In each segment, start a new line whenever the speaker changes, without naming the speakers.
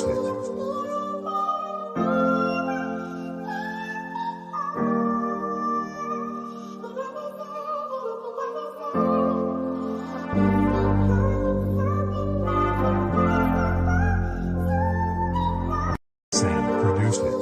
produced it. Sam produced it.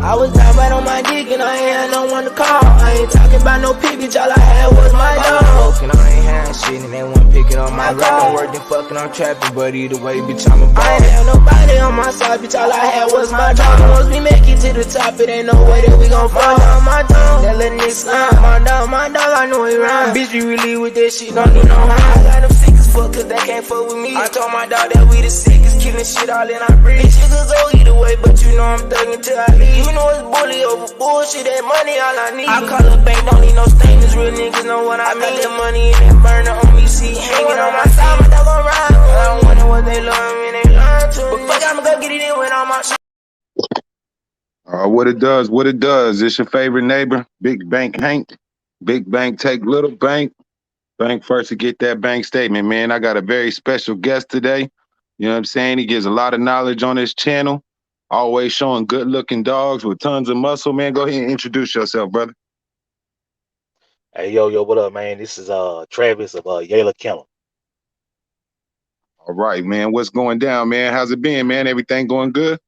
I was down right on my dick and I ain't had no one to call. I ain't talking about no pig, bitch, all I had was my dog. And I ain't had shit and they wasn't picking on my rap. I'm working, fucking, I'm trapping, but either way, bitch, I'm a ball. I ain't had nobody on my side, bitch, all I had was my dog. Once we make it to the top, it ain't no way that we gon' fall. My dog, that little nigga slime. My dog, I know he rhyme. Bitch, be really with that shit, don't do no harm. I got them sick as fuck, cause they can't fuck with me. I told my dog that we the sickest, killing shit all in our breed. Bitch, could go either way, but you know I'm thugging till I leave. You know it's bully over bullshit, that money all I need. I call a bank, don't need no statements, real niggas know what I mean. That money and that burner on me, see hanging on my side, my dog gon' ride. I don't wonder what they love me, they lying to me. But fuck, I'ma go get it in with all my shit.
What it does. It's your favorite neighbor, Big Bank Hank. Big Bank take little bank. Bank first to get that bank statement, man. I got a very special guest today. You know what I'm saying? He gives a lot of knowledge on his channel. Always showing good-looking dogs with tons of muscle, man. Go ahead and introduce yourself, brother.
Hey, yo, what up, man? This is Travis of Yale Kennel.
All right, man. What's going down, man? How's it been, man? Everything going good?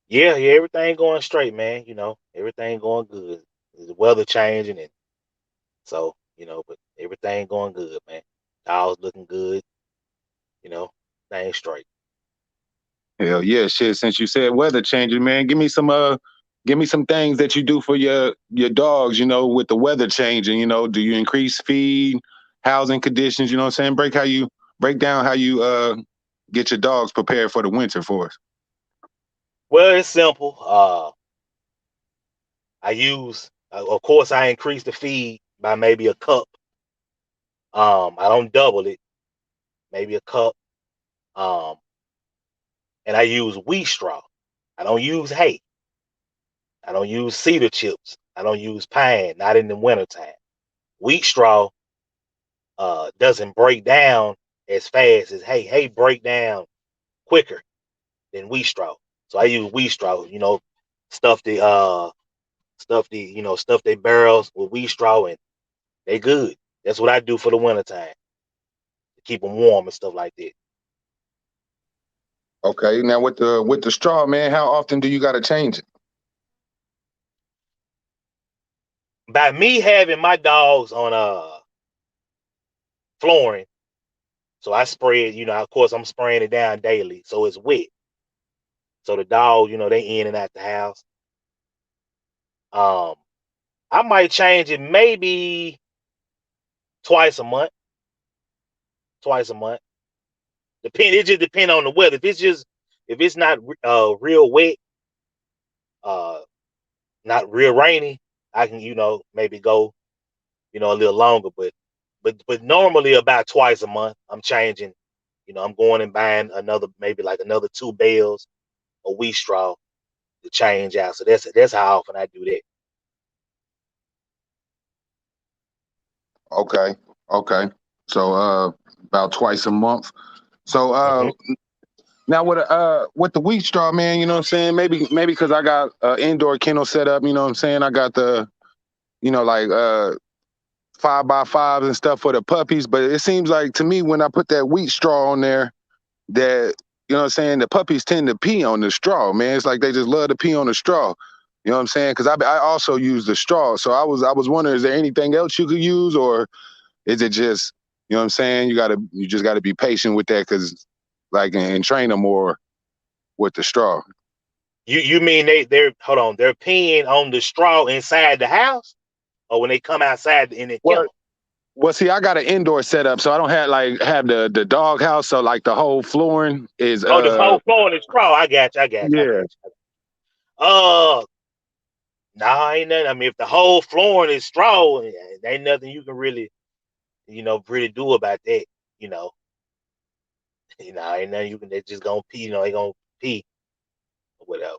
Yeah, everything going straight, man. You know, everything going good. The weather changing, and so, you know, but everything going good, man. Dogs looking good. You know, things straight.
Hell yeah, shit. Since you said weather changing, man, give me some things that you do for your dogs, you know, with the weather changing, you know. Do you increase feed, housing conditions, you know what I'm saying? Break down how you get your dogs prepared for the winter for us.
Well, it's simple. I use, of course, I increase the feed by maybe a cup. I don't double it, maybe a cup. And I use wheat straw. I don't use hay. I don't use cedar chips. I don't use pine, not in the wintertime. Wheat straw doesn't break down as fast as hay. Hay break down quicker than wheat straw. So I use wheat straw, you know, stuff the barrels with wheat straw, and they good. That's what I do for the wintertime. To keep them warm and stuff like that.
Okay, now with the straw, man, how often do you gotta change it?
By me having my dogs on flooring, so I spray it, you know, of course I'm spraying it down daily, so it's wet. So the dogs, you know, they in and out the house. I might change it maybe twice a month. It just depend on the weather. If it's not real wet, not real rainy, I can, you know, maybe go, you know, a little longer, but normally about twice a month I'm changing. You know, I'm going and buying maybe another 2 bales of wheat straw to change out. So that's how often I do that.
Okay. So about twice a month. So now with the wheat straw, man, you know what I'm saying? Maybe because I got indoor kennel set up, you know what I'm saying? I got the, you know, like 5x5s and stuff for the puppies, but it seems like to me when I put that wheat straw on there that, you know what I'm saying, the puppies tend to pee on the straw, man. It's like they just love to pee on the straw. You know what I'm saying? Because I also use the straw. So I was wondering, is there anything else you could use, or is it just, you know what I'm saying, you just gotta be patient with that, because like and train them more with the straw.
You mean they're peeing on the straw inside the house, or when they come outside in the kennel?
Well, see, I got an indoor setup, so I don't have the dog house. So like the whole flooring is
the whole flooring is straw. I got you. Nah, ain't nothing. I mean, if the whole flooring is straw, ain't nothing you can really really do about that. You know, ain't nothing you can. They just gonna pee. They gonna pee or whatever.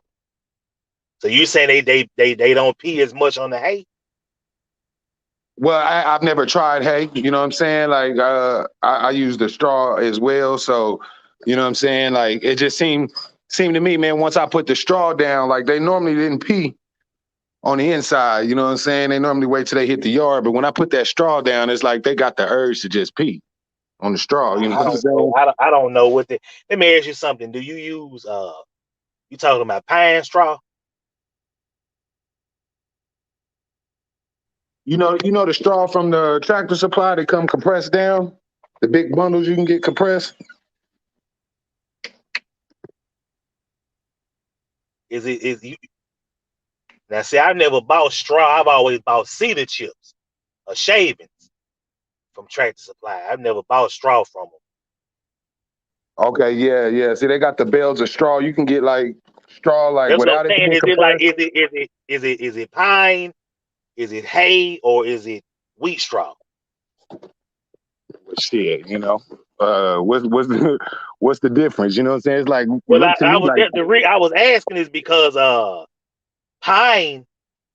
So you saying they don't pee as much on the hay?
Well, I've never tried hay. You know what I'm saying? Like I use the straw as well. So you know what I'm saying? Like it just seemed to me, man. Once I put the straw down, like they normally didn't pee on the inside. You know what I'm saying? They normally wait till they hit the yard. But when I put that straw down, it's like they got the urge to just pee on the straw. You know
I
what I'm
don't know.
saying?
I don't know what the. Let me ask you something. Do you use You talking about pine straw?
You know the straw from the Tractor Supply that come compressed down, the big bundles you can get compressed.
Is you now? See, I've never bought straw. I've always bought cedar chips or shavings from Tractor Supply. I've never bought straw from them.
Okay, yeah. See, they got the bales of straw. You can get like straw like
That's what
without
I'm
it
saying.
being
Is it like
compressed.
is it pine? Is it hay or is it wheat straw?
Shit, what's the what's the difference? You know what I'm saying? It's like
Well,
look to
I
me
was
like
I was asking is because pine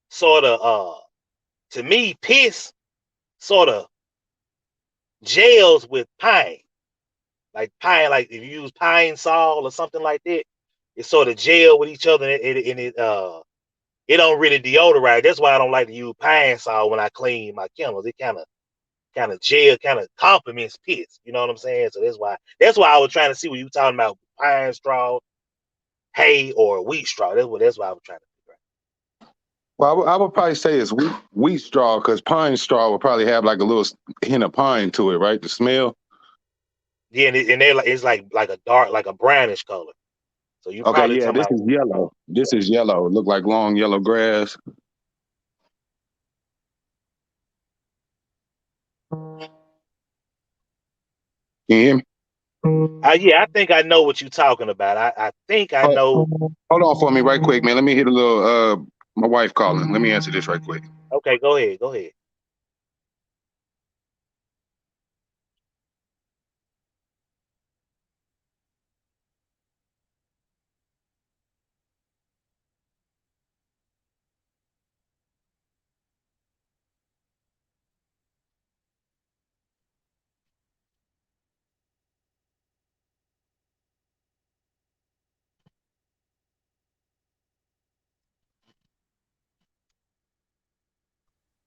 sort of to me piss sort of gels with pine. Like pine, like if you use pine sol or something like that, it sort of gel with each other and it don't really deodorize. That's why I don't like to use pine sol when I clean my kennels. It kind of gel, kind of complements piss. You know what I'm saying? So that's why I was trying to see what you were talking about pine straw, hay, or wheat straw. That's why I was trying to figure
well, I would probably say it's wheat straw because pine straw would probably have like a little hint of pine to it, right? The smell.
Yeah, and they it's like a dark, like a brownish color. So you
Okay,
probably
yeah,
talking
this
about
is yellow. This is yellow. It look like long yellow grass. Can you hear me?
yeah, I think I know what you're talking about. I think I
Hold,
know.
hold on for me right quick, man. Let me hit a little my wife calling. Let me answer this right quick.
Okay, go ahead, go ahead.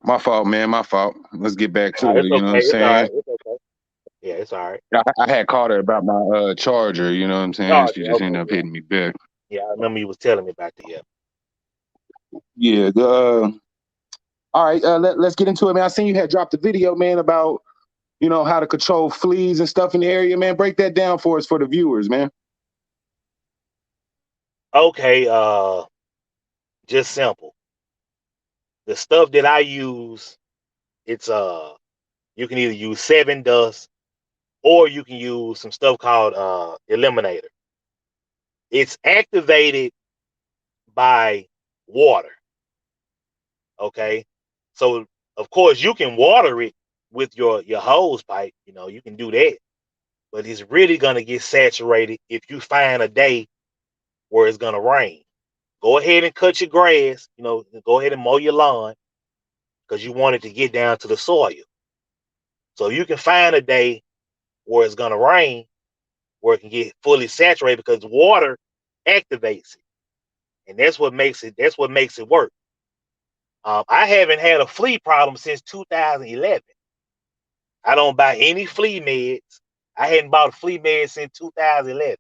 My fault, man. My fault. Let's get back to it.
It's
You know what
okay.
I'm
It's all right.
saying?
It's okay. Yeah, it's all right.
I had called her about my charger. You know what I'm saying? She
Charger.
just
Okay.
ended up
Yeah.
hitting me back.
Yeah. I remember you was telling me about the.
Yeah. All right. Let's get into it, man. I seen you had dropped a video, man, about how to control fleas and stuff in the area, man. Break that down for us for the viewers, man.
Okay. Just simple. The stuff that I use, it's you can either use Seven Dust or you can use some stuff called Eliminator. It's activated by water. Okay. So of course you can water it with your hose pipe. You can do that, but it's really gonna get saturated if you find a day where it's gonna rain. Go ahead and cut your grass. Go ahead and mow your lawn because you want it to get down to the soil. So you can find a day where it's gonna rain, where it can get fully saturated because water activates it, and that's what makes it. That's what makes it work. I haven't had a flea problem since 2011. I don't buy any flea meds. I hadn't bought a flea med since 2011.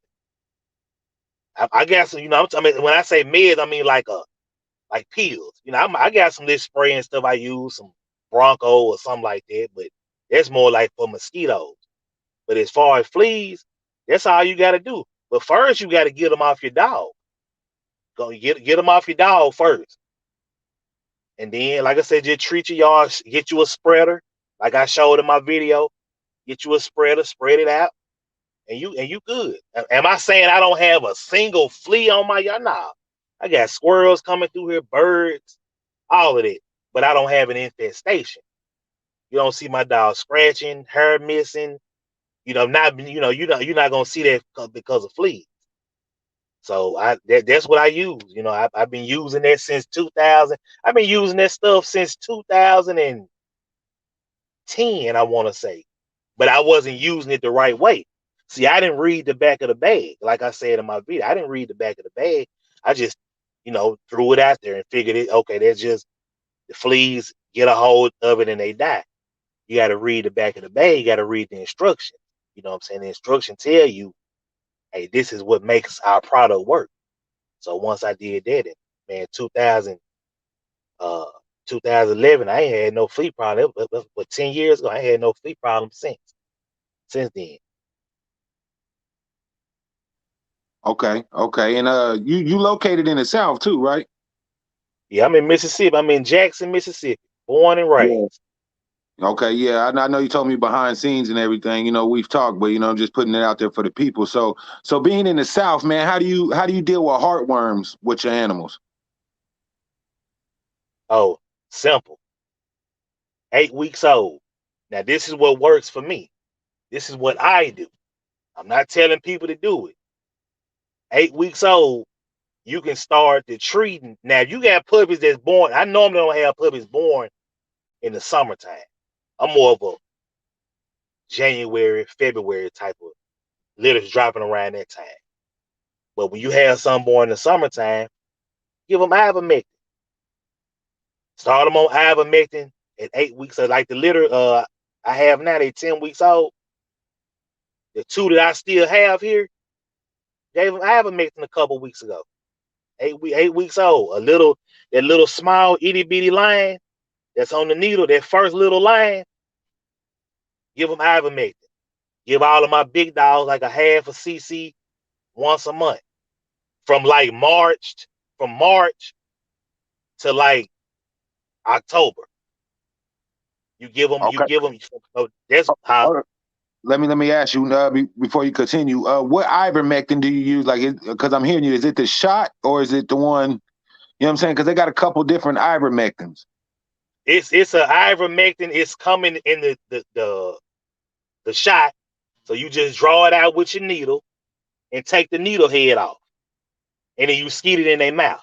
I got some, I mean, when I say meds, I mean like pills. I got some this spray and stuff I use, some Bronco or something like that, but that's more like for mosquitoes. But as far as fleas, that's all you got to do. But first, you got to get them off your dog. Go get them off your dog first, and then, like I said, just treat your yard. Get you a spreader, like I showed in my video. Get you a spreader, spread it out, and you good. Am I saying I don't have a single flea on my yard? Nah, I got squirrels coming through here, birds, all of it, but I don't have an infestation. You don't see my dog scratching, hair missing. You're not gonna see that because of fleas. So that's what I use. I've been using that since 2000. I've been using that stuff since 2010, I want to say, but I wasn't using it the right way. See, I didn't read the back of the bag. Like I said in my video, I didn't read the back of the bag. I just, threw it out there and figured it. Okay, that's just the fleas get a hold of it and they die. You got to read the back of the bag. You got to read the instructions. You know what I'm saying? The instruction tell you, hey, this is what makes our product work. So once I did that, man, 2011, I ain't had no flea problem. But 10 years ago, I ain't had no flea problem since then.
Okay. And you located in the South too, right?
Yeah, I'm in Mississippi. I'm in Jackson, Mississippi. Born and
Yeah.
raised.
Okay, yeah, I know you told me behind scenes and everything. We've talked, but I'm just putting it out there for the people. So being in the South, man, how do you deal with heartworms with your animals?
Oh, simple. 8 weeks old. Now, this is what works for me. This is what I do. I'm not telling people to do it. 8 weeks old, you can start the treating. Now, if you got puppies that's born, I normally don't have puppies born in the summertime. I'm more of a January, February type of litters dropping around that time. But when you have some born in the summertime, give them ivermectin. Start them on ivermectin at 8 weeks. So like the litter I have now, they 10 weeks old. The two that I still have here, gave them ivermectin a couple weeks ago. 8 weeks old. That little small itty bitty line that's on the needle, that first little line, give them ivermectin. Give all of my big dogs like a half a cc once a month. From March to like October. You give them.
Okay.
That's how.
Let me ask you before you continue. What ivermectin do you use? Like, because I'm hearing you, is it the shot or is it the one? You know what I'm saying? Because they got a couple different ivermectins.
It's an ivermectin. It's coming in the shot. So you just draw it out with your needle and take the needle head off, and then you skeet it in their mouth.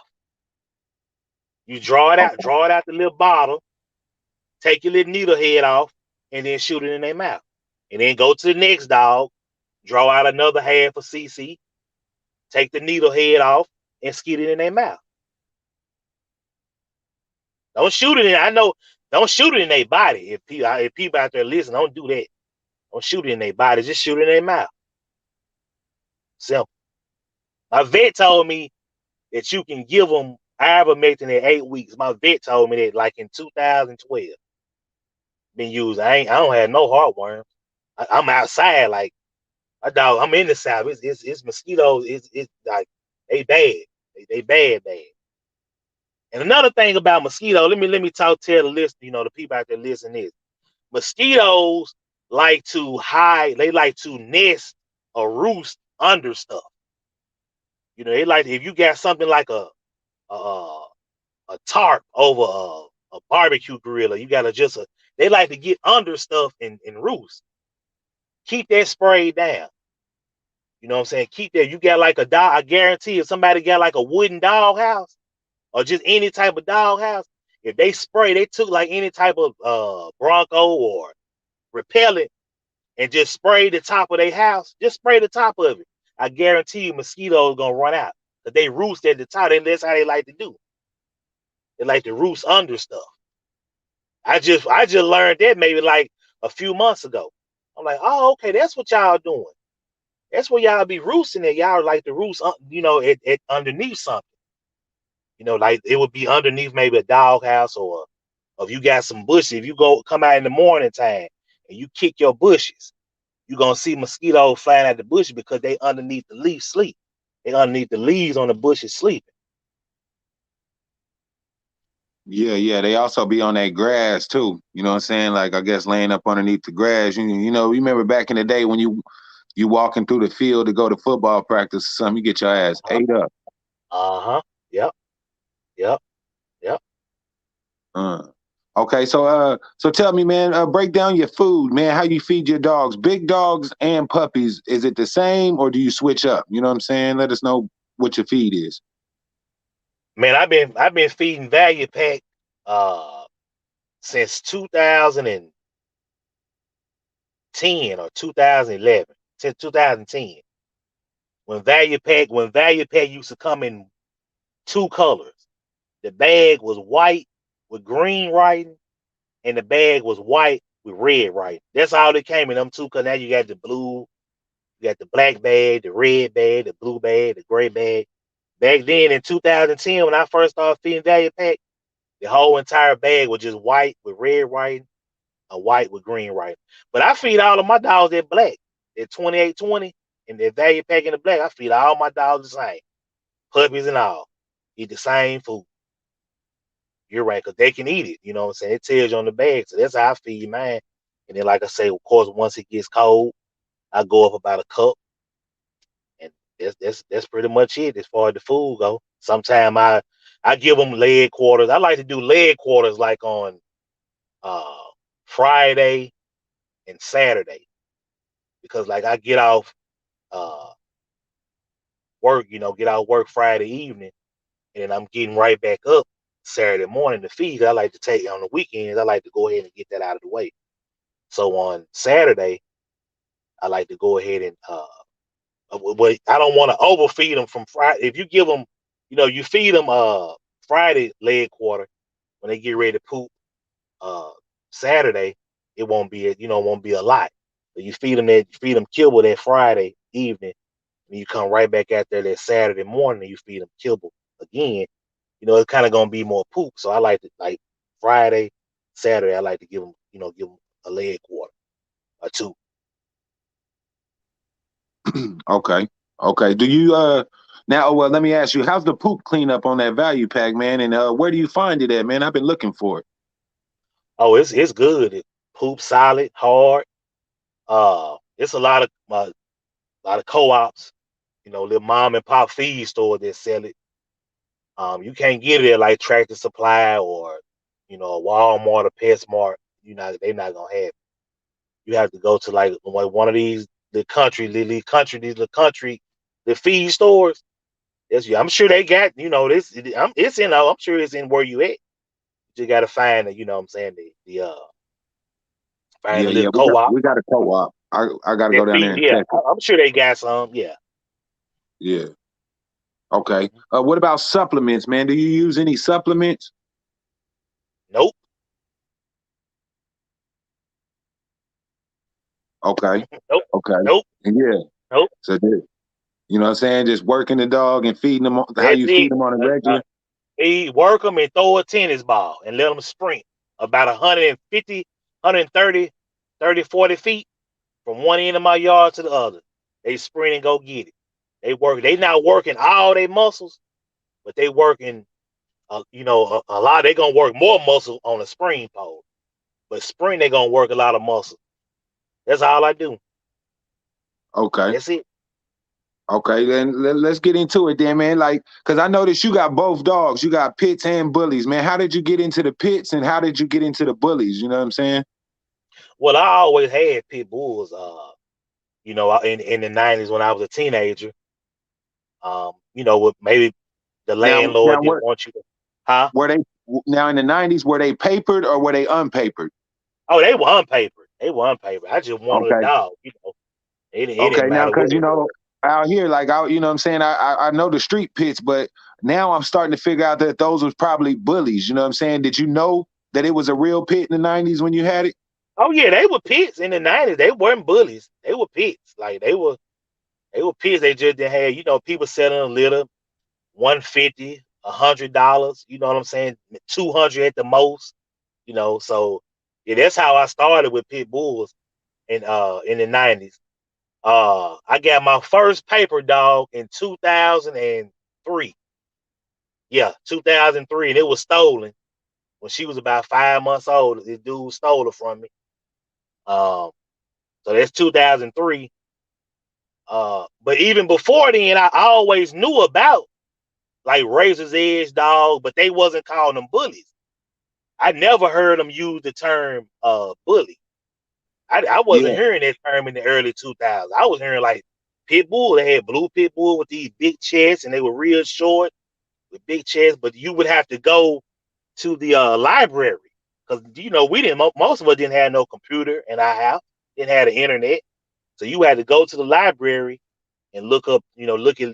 You draw it out, the little bottle, take your little needle head off, and then shoot it in their mouth. And then go to the next dog, draw out another half a cc, take the needle head off, and skeet it in their mouth. Don't shoot it in. Don't shoot it in their body. If people out there listen, don't do that. Don't shoot it in their body. Just shoot it in their mouth. Simple. My vet told me that you can give them ivermectin at 8 weeks. My vet told me that like in 2012. Been used. I don't have no heartworms. I'm outside like my dog. I'm in the South. It's mosquitoes. It's like they bad. They bad. And another thing about mosquitoes, let me tell the list, the people out there listening is mosquitoes like to hide, they like to nest or roost under stuff. They like, if you got something like a tarp over a barbecue grill, or you got they like to get under stuff and roost. Keep that sprayed down. You know what I'm saying? Keep that. You got like a dog, I guarantee if somebody got like a wooden dog house or just any type of dog house, if they took like any type of Bronco or repellent and just spray the top of their house, just spray the top of it. I guarantee you mosquitoes gonna run out. But they roost at the top. That's how they like to do. They like to roost under stuff. I just learned that maybe like a few months ago. I'm like, oh, okay, that's what y'all doing. That's where y'all be roosting at. Y'all like to roost, at underneath something. Like it would be underneath maybe a dog house or if you got some bushes. If you come out in the morning time and you kick your bushes, you're gonna see mosquitoes flying at the bushes because they underneath the leaves sleep. They underneath the leaves on the bushes sleeping.
Yeah. They also be on that grass too. You know what I'm saying? Like, I guess laying up underneath the grass. You remember back in the day when you walking through the field to go to football practice or something, you get your ass ate up.
Yep.
Uh, Okay, so tell me, man, break down your food, man. How you feed your dogs, big dogs and puppies? Is it the same, or do you switch up? You know what I'm saying? Let us know what your feed is.
Man, I've been feeding Value Pack uh since 2010 or 2011, since 2010. When Value Pack used to come in two colors. The bag was white with green writing, and the bag was white with red writing. That's all that came in them two. Cause now you got the blue, you got the black bag, the red bag, the blue bag, the gray bag. Back then in 2010, when I first started feeding Value Pack, the whole entire bag was just white with red writing, a white with green writing. But I feed all of my dogs at black, at 2820, and the Value Pack in the black. I feed all my dogs the same, puppies and all. Eat the same food. You're right, because they can eat it. You know what I'm saying? It tells you on the bag. So that's how I feed mine. And then, like I say, of course, once it gets cold, I go up about a cup, and that's pretty much it as far as the food go. Sometimes I give them leg quarters. I like to do leg quarters like on uh Friday and Saturday, because like I get off uh work, get out work Friday evening, and I'm getting right back up Saturday morning to feed. I like to take on the weekends. I like to go ahead and get that out of the way. So on Saturday, I like to go ahead and but I don't want to overfeed them from Friday. If you give them, you feed them Friday leg quarter when they get ready to poop uh Saturday, it won't be won't be a lot. But you feed them kibble that Friday evening, and you come right back out there that Saturday morning and you feed them kibble again. It's kind of gonna be more poop. So I like to like Friday, Saturday. I like to give them a leg quarter or two.
Okay, okay. Do you now? Well, let me ask you, how's the poop cleanup on that Value Pack, man? And where do you find it at, man? I've been looking for it.
Oh, it's good. It poop solid, hard. It's a lot of co-ops, little mom and pop feed stores that sell it. You can't get it at like Tractor Supply or a Walmart or PetSmart. They're not gonna have it. You have to go to like one of these these little country the feed stores. I'm sure they got this. I'm sure it's in where you at. You just gotta find the what I'm saying, the find
Yeah,
a
yeah.
little
We got
co-op
we got a co-op. I got to
that
go down there
feed.
and
Yeah,
check it.
I'm sure they got some. Yeah.
Yeah. Okay.
Mhm.
What about supplements, man? Do you use any supplements?
Nope.
Okay.
Nope.
Okay.
Nope.
And yeah.
Nope.
So you know what I'm saying? Just working the dog and feeding them how
That's
you feed
it.
them on a regular.
He work them and throw a tennis ball and let them sprint about 150, 130, 30, 40 feet from one end of my yard to the other. They sprint and go get it. They not working all their muscles, but they working, a lot. They gonna work more muscle on a spring pole, but spring they gonna work a lot of muscle. That's all I do.
Okay.
That's it.
Okay, then let's get into it then, man. Like, cause I noticed you got both dogs. You got pits and bullies, man. How did you get into the pits and how did you get into the bullies? You know what I'm saying?
Well, I always had pit bulls. In the '90s when I was a teenager. With maybe the
Now
landlord didn't
what
want you to, huh?
were they now in the '90s? Were they papered or were they unpapered?
Oh, they were unpapered. They were unpapered. I just wanted a
Okay,
dog. It didn't
okay. Now,
matter what
cause
it was.
out here, like you know what I'm saying. I know the street pits, but now I'm starting to figure out that those was probably bullies. You know what I'm saying? Did you know that it was a real pit in the '90s when you had it?
Oh yeah, they were pits in the '90s. They weren't bullies. They were pits. Like they were pits. They just didn't have people selling a litter, 150, $100. You know what I'm saying? 200 at the most. So yeah, that's how I started with pit bulls in the '90s. I got my first paper dog in 2003. Yeah, 2003, and it was stolen when she was about 5 months old. This dude stole her from me. Um, so that's 2003. But even before then, I always knew about like Razor's Edge dog, but they wasn't calling them bullies. I never heard them use the term bully. I wasn't
Yeah.
hearing that term in the early 2000s. I was hearing like pit bull. They had blue pit bull with these big chests, and they were real short with big chests. But you would have to go to the library because we didn't. Most of us didn't have no computer in our house. Didn't have the internet, so you had to go to the library and look up. Look at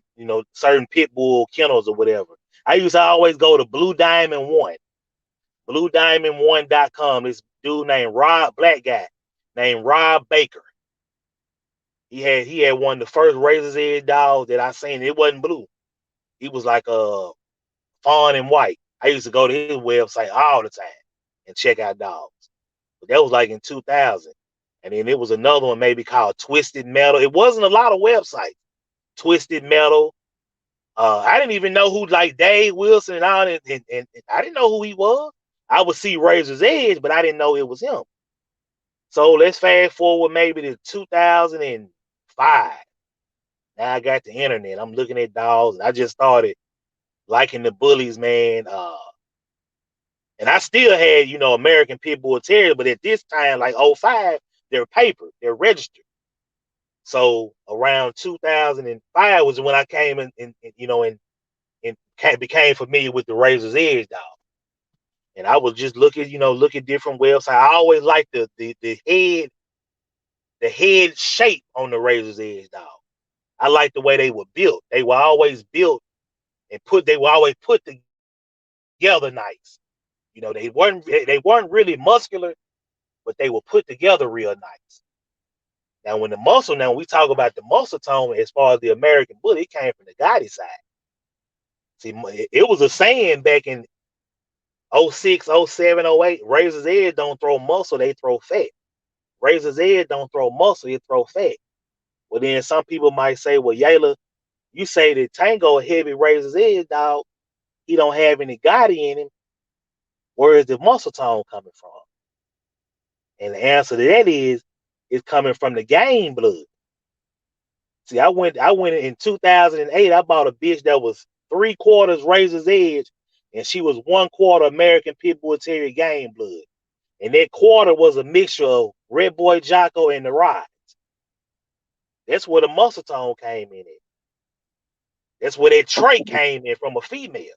certain pit bull kennels or whatever. I used to always go to Blue Diamond One. BlueDiamond1.com. This dude named black guy named Rob Baker. He had one of the first Razor's Edge dogs that I seen. It wasn't blue. He was like fawn and white. I used to go to his website all the time and check out dogs. But that was like in 2000. And then it was another one maybe called Twisted Metal. It wasn't a lot of websites. Twisted Metal. I didn't even know who like Dave Wilson and all, and I didn't know who he was. I would see Razor's Edge, but I didn't know it was him. So let's fast forward maybe to 2005. Now I got the internet. I'm looking at dogs, and I just started liking the bullies, man. And I still had, American Pit Bull Terrier, but at this time, like 05, they're paper, they're registered. So around 2005 was when I came and became familiar with the Razor's Edge dog. And I was just look at different websites. I always liked the head shape on the Razor's Edge dog. I liked the way they were built. They were always built and they were always put together nice. They weren't really muscular, but they were put together real nice. Now when we talk about the muscle tone as far as the American bully, it came from the Gotti side. See, it was a saying back in 06, 07, 08, Razor's Edge don't throw muscle, they throw fat. Razor's Edge don't throw muscle, it throw fat. Well, then some people might say, well, Yayla, you say that Tango a heavy Razor's Edge dog, he don't have any Gotti in him. Where is the muscle tone coming from? And the answer to that is, it's coming from the game blood. See, I went in 2008, I bought a bitch that was 3/4 Razor's Edge, and she was 1/4 American Pit Bull Terrier game blood. And that quarter was a mixture of Red Boy Jocko and the Rods. That's where the muscle tone came in at. That's where that trait came in from a female.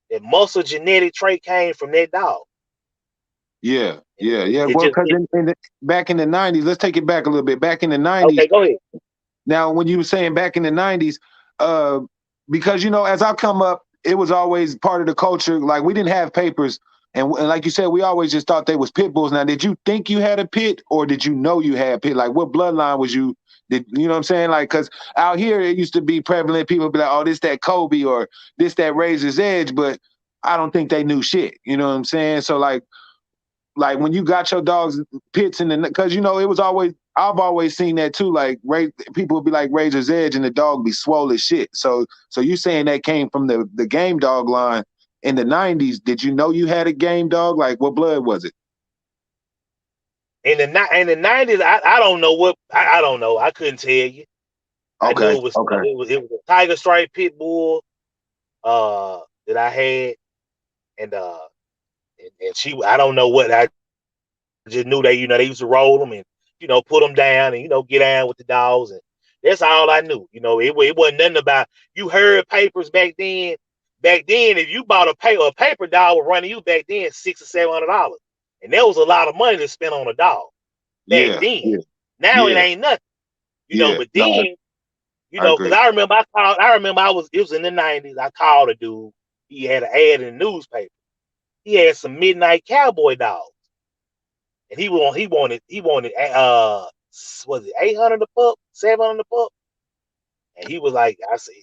That muscle genetic trait came from that dog.
Yeah. Well, because back in the 90s, let's take it back a little bit. Back in the 90s.
Okay, go ahead.
Now, when you were saying back in the 90s, because, as I come up, it was always part of the culture. Like, we didn't have papers. And like you said, we always just thought they was pit bulls. Now, did you think you had a pit, or did you know you had pit? Like, what bloodline was you? You know what I'm saying? Like, because out here, it used to be prevalent. People would be like, oh, this that Kobe, or this that Razor's Edge. But I don't think they knew shit. You know what I'm saying? So, like when you got your dogs pits because, it was always, I've always seen that too. Like, people would be like Razor's Edge and the dog be swole as shit. So you saying that came from the game dog line in the 90s. Did you know you had a game dog? Like, what blood was it?
In the 90s, I don't know what, I don't know. I couldn't tell you. I knew it was a Tiger Stripe Pit Bull that I had. And she, I don't know what, I just knew they used to roll them and, put them down and, get down with the dogs. And that's all I knew. It wasn't nothing about, you heard papers back then. Back then, if you bought a paper dog was running you back then $600 or $700. And there was a lot of money to spend on a dog back then. Yeah. Now it ain't nothing. But then, because I remember it was in the 90s. I called a dude. He had an ad in the newspaper. He had some midnight cowboy dogs. And he wanted was it 800 a pup, 700 a pup? And he was like, I said,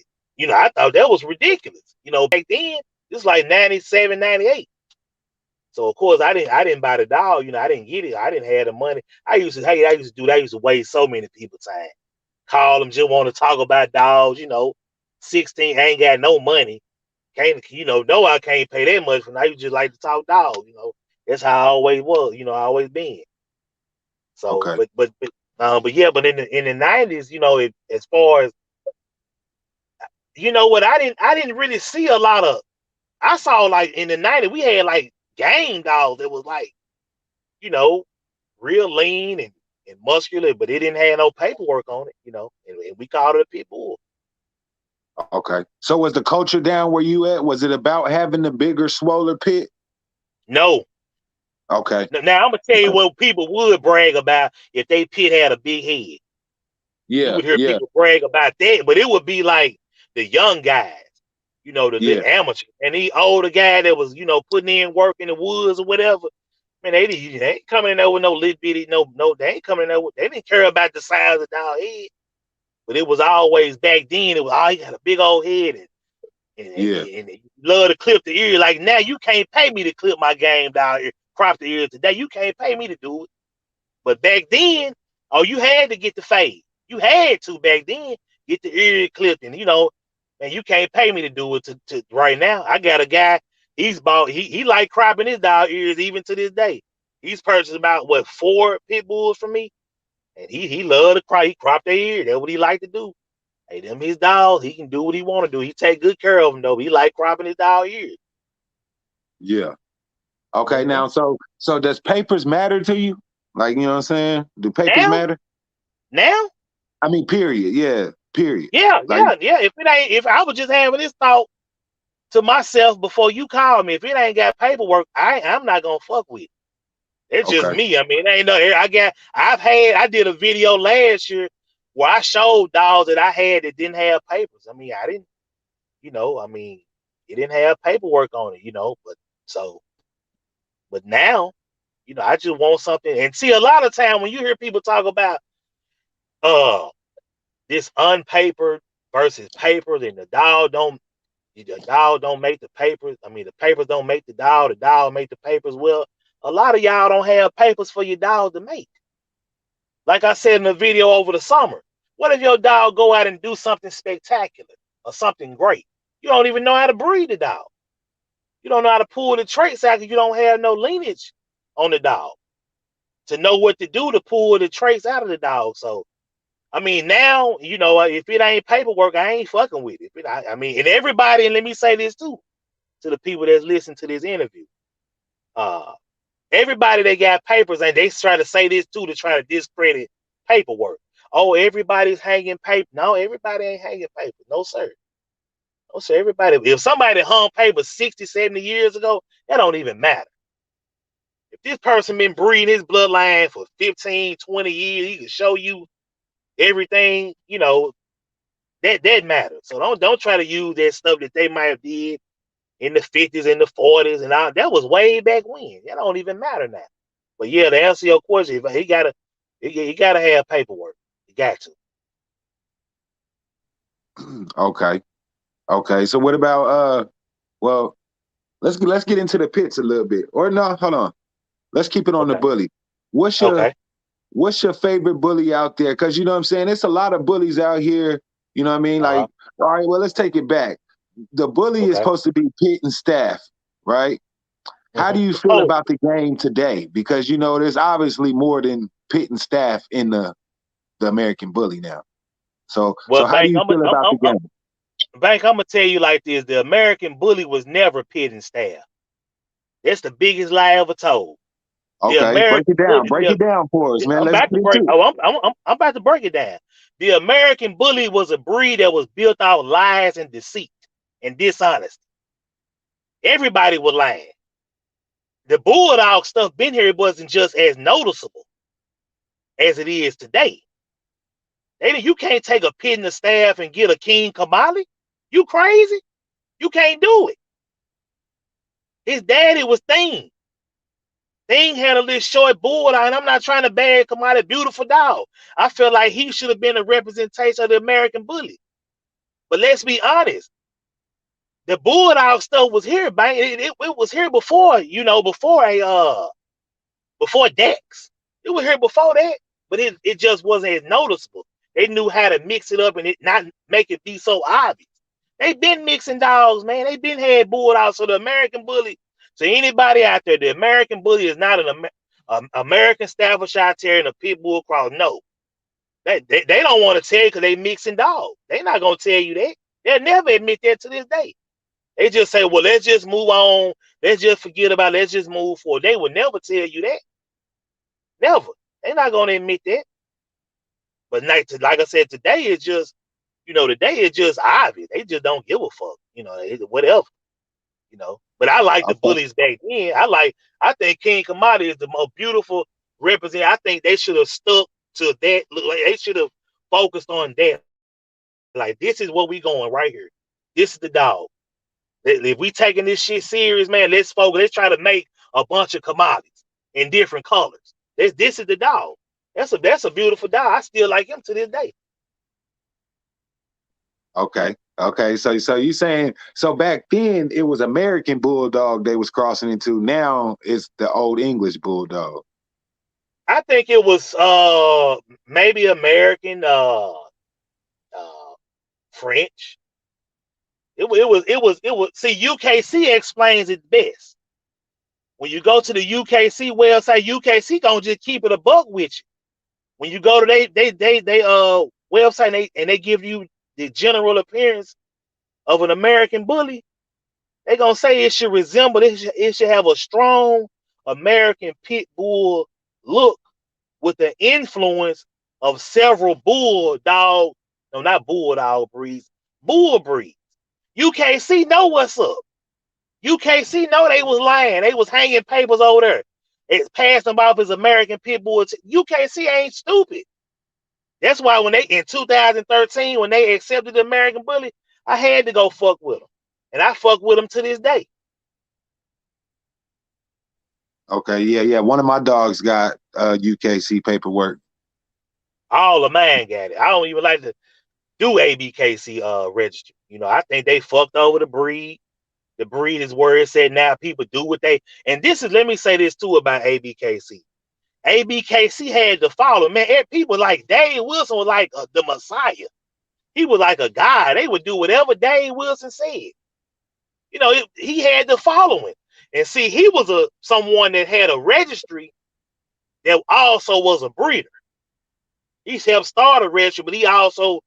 I thought that was ridiculous. Back then, this was like 97, 98. So of course I didn't buy the dog, I didn't get it. I didn't have the money. I used to waste so many people's time. Call them, just want to talk about dogs, 16, ain't got no money. Can't, no, I can't pay that much for now. You just like to talk dogs, That's how I always was, I always been. So but in the 90s, as far as what I didn't really see a lot of. I saw like in the 90s we had like game dogs that was like, you know, real lean and muscular, but it didn't have no paperwork on it, you know, and we called it a pit bull.
Okay. So was the culture down where you at? Was it about having the bigger, swoller pit?
No.
Okay.
Now I'm gonna tell you what people would brag about if they pit had a big head. You
Yeah,
would hear
yeah,
people brag about that, but it would be like the young guys, you know, the
yeah,
little amateur, and the older guy that was, you know, putting in work in the woods or whatever. Man, they ain't coming in there with no little bitty, no, they ain't coming in there with, they didn't care about the size of the dog head, but it was always back then. It was, oh, he got a big old head,
yeah,
and love to clip the ear. Like now, you can't pay me to clip my game down here, crop the ears today. You can't pay me to do it. But back then, oh, you had to get the fade. You had to back then get the ear clipped, and you know, and you can't pay me to do it to right now. I got a guy. He's bought. He like cropping his dog ears even to this day. He's purchased about what 4 pit bulls from me, and he love to crop. He crop their ear. That's what he like to do. Hey, them his dogs. He can do what he want to do. He take good care of them though. He like cropping his dog ears.
yeah. Okay,
Mm-hmm.
now so does papers matter to you? Like, you know what I'm saying? Do papers
Now,
matter?
now,
I mean, period. Yeah, period.
yeah,
Like,
yeah, yeah. If I was just having this thought to myself before you call me, if it ain't got paperwork, I'm not gonna fuck with it. It's just
okay,
me. I mean, ain't no. I did a video last year where I showed dogs that I had that didn't have papers. I mean, I didn't, you know, I mean, it didn't have paperwork on it, you know. But now, you know, I just want something. And see, a lot of time when you hear people talk about uh this unpapered versus paper, then the dog don't make the papers. I mean, the papers don't make the dog make the papers. Well, a lot of y'all don't have papers for your dog to make. Like I said in the video over the summer, what if your dog go out and do something spectacular or something great? You don't even know how to breed the dog. You don't know how to pull the traits out because you don't have no lineage on the dog to know what to do to pull the traits out of the dog. So, I mean, now, you know, if it ain't paperwork, I ain't fucking with it. I mean, and everybody, and let me say this too, to the people that's listening to this interview. Uh, Everybody that got papers, and they try to say this too to try to discredit paperwork. Oh, everybody's hanging paper. No, everybody ain't hanging paper. No, sir. No, sir. Everybody, if somebody hung paper 60, 70 years ago, that don't even matter. If this person been breeding his bloodline for 15, 20 years, he can show you everything, you know, that matters. So don't try to use that stuff that they might have did in the 50s and the 40s and all. That was way back when. That don't even matter now. But yeah, to answer your question, if he gotta have paperwork. He got to.
okay, okay. So what about well, let's get into the pits a little bit. Or no, hold on. Let's keep it on the
Okay.
bully. What's
Okay.
your favorite bully out there? Because you know what I'm saying? There's a lot of bullies out here. You know what I mean?
Uh-huh.
Like, all right, well, let's take it back. The bully is
Okay.
supposed to be pit and staff, right? How do you feel
Oh,
about the game today? Because you know, there's obviously more than pit and staff in the American bully now. So
well,
how do
Bank,
you feel about the game?
Bank, I'm gonna tell you like this: the American bully was never pit and staff. That's the biggest lie ever told. The
Okay, break
American
it down.
bully,
Break it down for us, man.
I'm
Let's
about
get
to break.
into it.
Oh, I'm about to break it down. The American bully was a breed that was built out of lies and deceit and dishonesty. Everybody was lying. The bulldog stuff been here wasn't just as noticeable as it is today. You can't take a pit in the staff and get a King Kamali. You crazy? You can't do it. His daddy was Thing. Thing had a little short bulldog, and I'm not trying to bag Kamali, beautiful dog. I feel like he should have been a representation of the American bully. But let's be honest, the bulldog stuff was here, bang. It was here before, you know, before Dex. It was here before that, but it just wasn't as noticeable. They knew how to mix it up and it not make it be so obvious. They been mixing dogs, man. They been had bulldogs. So the American bully, so anybody out there, the American bully is not an American Staffordshire Terrier and a pit bull cross. No, they don't want to tell you because they mixing dogs. They not gonna tell you that. They'll never admit that to this day. They just say, well, let's just move on. Let's just forget about it. Let's just move forward. They would never tell you that. Never. They're not going to admit that. But like I said, today is just, today is just obvious. They just don't give a fuck, whatever, But I like the bullies back then. I think King Kamadi is the most beautiful representative. I think they should have stuck to that. Like they should have focused on that. Like, this is what we going right here. This is the dog. If we taking this shit serious, man, let's focus. Let's try to make a bunch of commodities in different colors. This is the dog. That's a beautiful dog. I still like him to this day.
Okay. So you saying, so back then it was American Bulldog they was crossing into. Now it's the Old English Bulldog.
I think it was maybe American, French. It was. See, UKC explains it best. When you go to the UKC website, UKC gonna just keep it a buck with you. When you go to they website and they give you the general appearance of an American bully, they gonna say it should resemble, it should have a strong American pit bull look with the influence of several bull breeds. UKC know what's up. UKC know they was lying. They was hanging papers over there. It's passed them off as American pit bull. UKC ain't stupid. That's why when they, in 2013, when they accepted the American bully, I had to go fuck with them. And I fuck with them to this day.
Okay, yeah. One of my dogs got UKC paperwork.
All of mine got it. I don't even like to do ABKC register. I think they fucked over the breed. The breed is where it's at now. People do what they, and this is, let me say this too about ABKC. ABKC had to follow, man. People like Dave Wilson was like the Messiah. He was like a guy. They would do whatever Dave Wilson said. He had to follow him. And see, he was someone that had a registry that also was a breeder. He helped start a registry, but he also,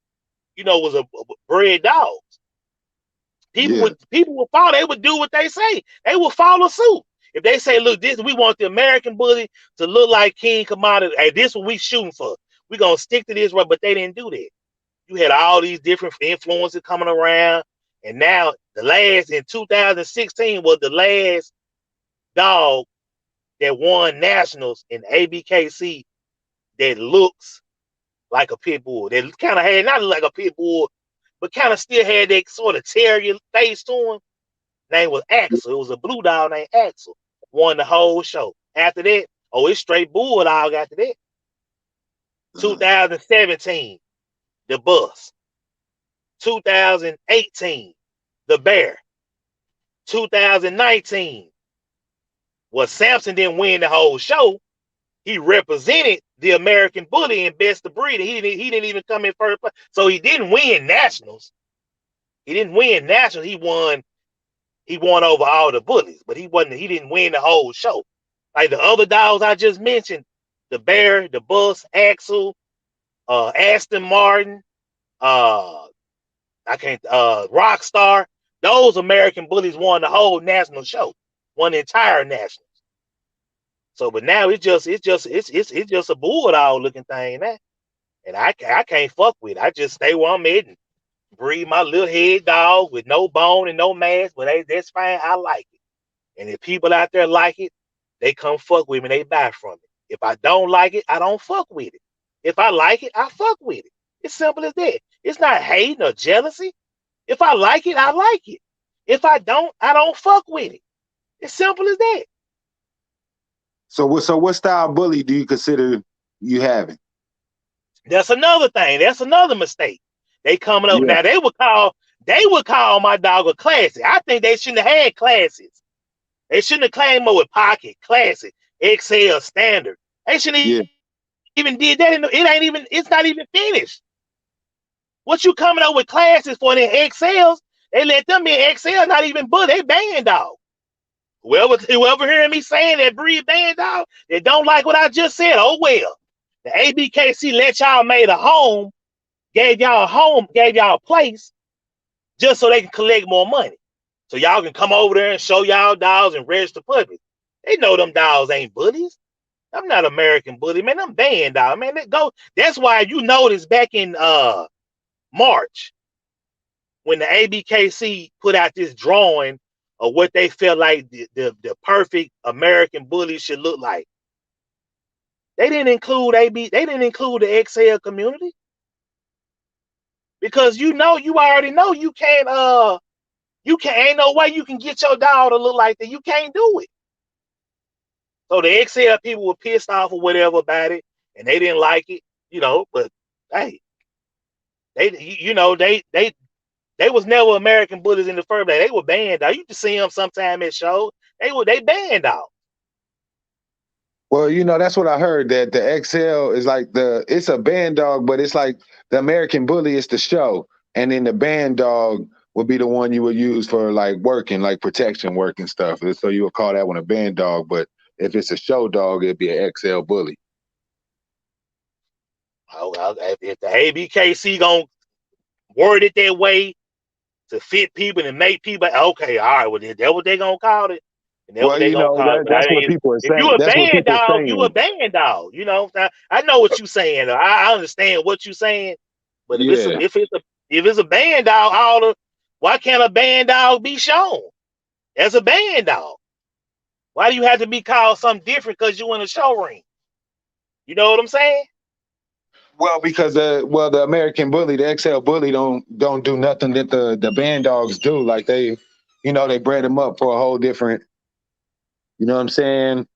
was a bred dogs. People would follow. They would do what they say. They would follow suit. If they say, look, we want the American bully to look like King Commodity. Hey, this is what we shooting for. We're going to stick to this, but they didn't do that. You had all these different influences coming around. And now in 2016 was the last dog that won nationals in ABKC that looks like a pit bull. That kind of had, not like a pit bull, but kind of still had that sort of terrier face to him. Name was Axel. It was a blue dog named Axel. Won the whole show. After that, it's straight bulldog after that. 2017, the Bus. 2018, the Bear. 2019, Samson didn't win the whole show. He represented the American bully in best of breed. He didn't even come in first place. So he didn't win nationals. He won over all the bullies, but he didn't win the whole show. Like the other dogs I just mentioned, the Bear, the Bus, Axel, Aston Martin, Rockstar, those American bullies won the whole national show, won the entire nationals. So, but now it's just a bulldog looking thing now. And I can't fuck with it. I just stay where I'm at and breed my little head dog with no bone and no mass, but that's fine. I like it. And if people out there like it, they come fuck with me, they buy from it. If I don't like it, I don't fuck with it. If I like it, I fuck with it. It's simple as that. It's not hating or jealousy. If I like it, I like it. If I don't fuck with it. It's simple as that.
So what style bully do you consider you having?
That's another thing. That's another mistake. They coming up now. They would call my dog a classic. I think they shouldn't have had classics. They shouldn't have claimed up with pocket, classic, XL, standard. They shouldn't even did that. It's not even finished. What you coming up with classes for the XLs? They let them in XL, not even bully. They band dog. Whoever hearing me saying that breed band dog, they don't like what I just said. Oh well. The ABKC let y'all made a home, gave y'all a place, just so they can collect more money. So y'all can come over there and show y'all dogs and register puppies. They know them dogs ain't bullies. I'm not American bully, man. I'm banned dog, man. That's why you noticed back in March when the ABKC put out this drawing of what they felt like the perfect American bully should look like. They didn't include they didn't include the XL community. Because you already know you can't ain't no way you can get your dog to look like that. You can't do it. So the XL people were pissed off or whatever about it, and they didn't like it, but hey, they was never American bullies in the first place. They were banned out. You can see them sometime at shows. They banned out.
Well, that's what I heard, that the XL is like it's a band dog, but it's like the American bully is the show. And then the band dog would be the one you would use for like working, like protection work and stuff. So you would call that one a band dog. But if it's a show dog, it'd be an XL bully.
Oh, if the ABKC gonna word it that way to fit people and make people, okay, all right, well, that's what they gonna call it. And that's
Well,
what they gonna call it.
that's what people are
If
saying.
you a
That's what
band
people are
dog, you a
saying.
band dog. I know what you're saying. I understand what you're saying. But if it's a band dog, why can't a band dog be shown as a band dog? Why do you have to be called something different because you in a show ring? You know what I'm saying?
Well, because the American bully, the XL bully, don't do nothing that the band dogs do. Like they bred them up for a whole different. You know what I'm saying?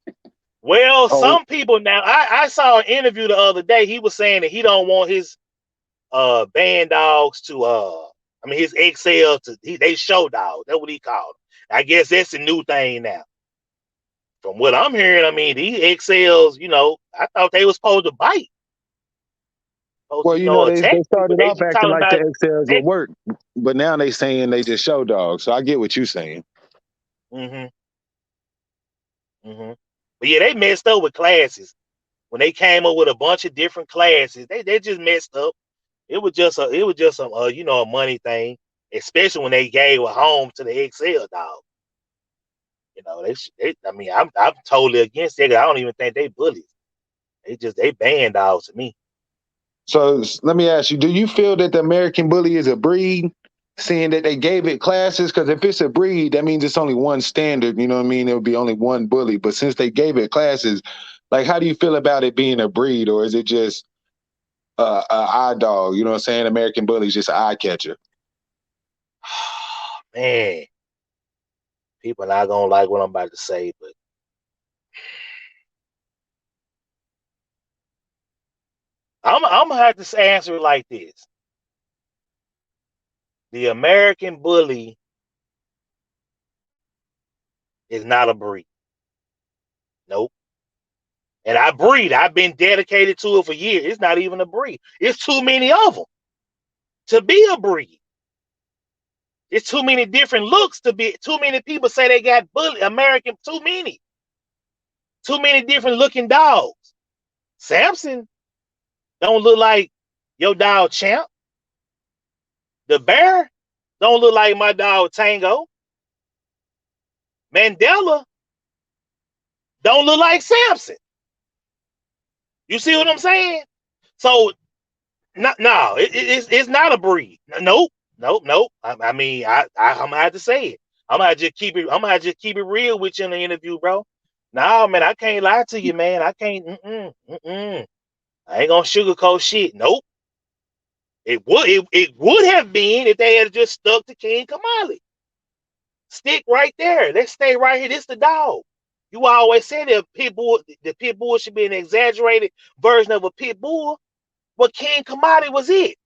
Well,
Oh,
some people now. I saw an interview the other day. He was saying that he don't want his band dogs to his XL they show dogs. That's what he called them. I guess that's a new thing now. From what I'm hearing, these XLs, I thought they was supposed to bite.
well, they
Attack people.
started
They
off
just
acting
talking
like
about
the XLs would work, but now they saying they just show dogs. So I get what you're saying.
Mm-hmm. Mm-hmm. But yeah, they messed up with classes. When they came up with a bunch of different classes, they just messed up. It was just a money thing, especially when they gave a home to the XL dog. I'm totally against it. I don't even think they bullies. They band dogs to me.
So let me ask you: do you feel that the American bully is a breed, seeing that they gave it classes? Because if it's a breed, that means it's only one standard. You know what I mean? It would be only one bully. But since they gave it classes, like, how do you feel about it being a breed, or is it just a eye dog? You know what I'm saying? American bully is just an eye catcher.
Man, people are not gonna like what I'm about to say, but I'm gonna have to answer it like this: the American bully is not a breed. Nope. And I've been dedicated to it for years. It's not even a breed. It's too many of them to be a breed. It's too many different looks to be. Too many people say they got bully American. Too many different looking dogs. Samson don't look like your dog Champ. The bear don't look like my dog Tango. Mandela don't look like Samson. You see what I'm saying? So no, it's not a breed. Nope. I'm gonna have to say it. I'm gonna just keep it real with you in the interview, bro. Nah, man, I can't lie to you, man. I can't. I ain't gonna sugarcoat shit. Nope. It would have been if they had just stuck to King Kamali. Stick right there. Let's stay right here. This the dog. You always say that the pit bull should be an exaggerated version of a pit bull. But King Kamali was it.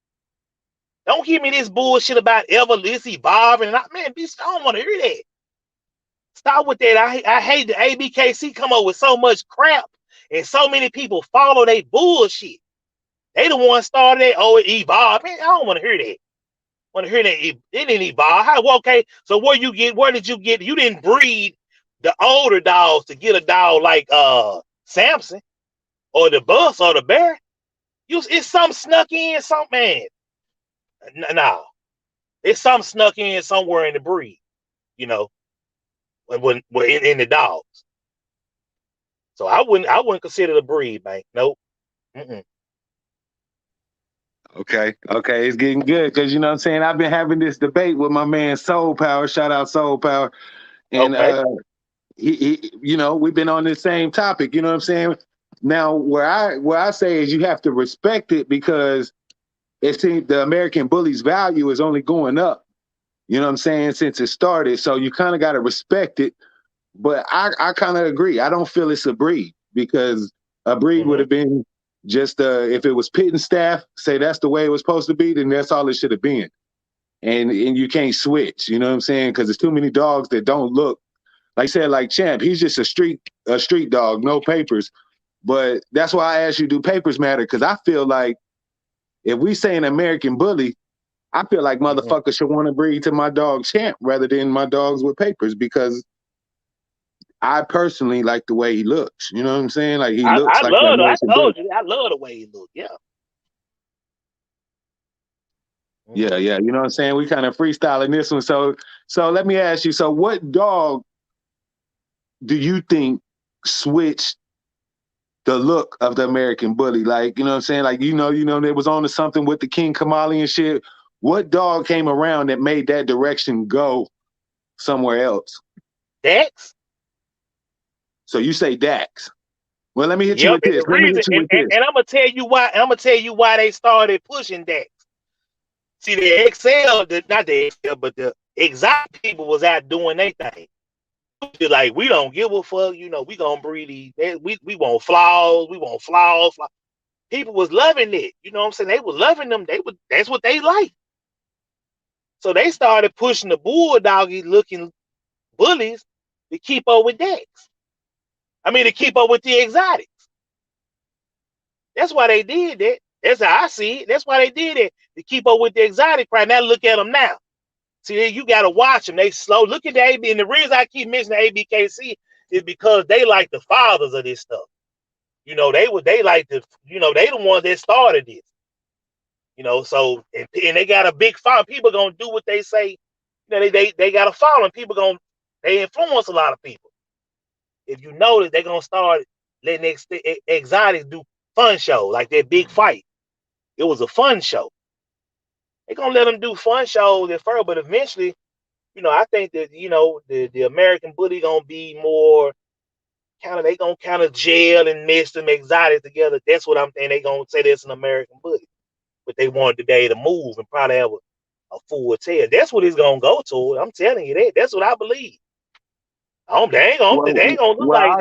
Don't give me this bullshit about evolution evolving. Man, bitch, I don't want to hear that. Stop with that. I hate the ABKC come up with so much crap and so many people follow they bullshit. They the one started it. Oh, it evolved. Man, I don't want to hear that. Want to hear that it didn't evolve. Okay, so where did you get? You didn't breed the older dogs to get a dog like Samson or the bus or the bear. It's something snuck in, man. No, it's something snuck in somewhere in the breed. you know, when in the dogs. So I wouldn't consider the breed, man. Nope. Mm-mm.
Okay, it's getting good because you know what I'm saying. I've been having this debate with my man Soul Power. Shout out Soul Power, and
Okay.
he you know, we've been on this same topic. You know what I'm saying. Now, where I say is you have to respect it because it seems the American Bully's value is only going up. You know what I'm saying since it started. So you kind of got to respect it. But I kind of agree. I don't feel it's a breed because a breed would
Mm-hmm.
have been just if it was pit and staff, say that's the way it was supposed to be, then that's all it should have been. And you can't switch, you know what I'm saying? Because there's too many dogs that don't look like I said, like Champ. He's just a street dog, no papers. But that's why I asked you, do papers matter? Because I feel like if we say an American Bully, I feel like
Mm-hmm.
motherfuckers should want to breed to my dog Champ rather than my dogs with papers because I personally like the way he looks. You know what I'm saying? Like he looks
I
like the
love it. I
American Bully.
told you, I love the way he looked. Yeah.
Yeah,
Mm-hmm.
yeah. You know what I'm saying? We kind of freestyling this one. So let me ask you, so what dog do you think switched the look of the American Bully? Like, you know what I'm saying? Like, there was on to something with the King Kamali and shit. What dog came around that made that direction go somewhere else?
Dax.
So you say Dax. Well, let me hit you
Yep.
with
And
this.
the reason, and I'm gonna tell you why. I'm gonna tell you why they started pushing Dax. See, the XL, not the XL, but the exotic people was out doing their thing. Like, we don't give a fuck, we gonna breed these. We want flaws, we want flaws. People was loving it. You know what I'm saying? They were loving them. That's what they like. So they started pushing the bulldoggy looking bullies to keep up with Dex. I mean, to keep up with the exotics. That's why they did that. That's how I see it. That's why they did it, to keep up with the exotic right now. Look at them now. See, you got to watch them. They slow. Look at the AB. And the reason I keep mentioning ABKC is because they like the fathers of this stuff. They like the, they the ones that started this. So and they got a big following. People gonna do what they say. They got a following. They influence a lot of people. If you notice, they're gonna start letting exotics do fun show like that big fight. It was a fun show. They're gonna let them do fun shows at first, but eventually, I think that the American Bully gonna be more they gonna kind of gel and mix them exotics together. That's what I'm thinking. They gonna say that's an American Bully, but they wanted today to move and probably have a full tail. That's what it's gonna go to. I'm telling you that. That's what I believe. They ain't gonna look like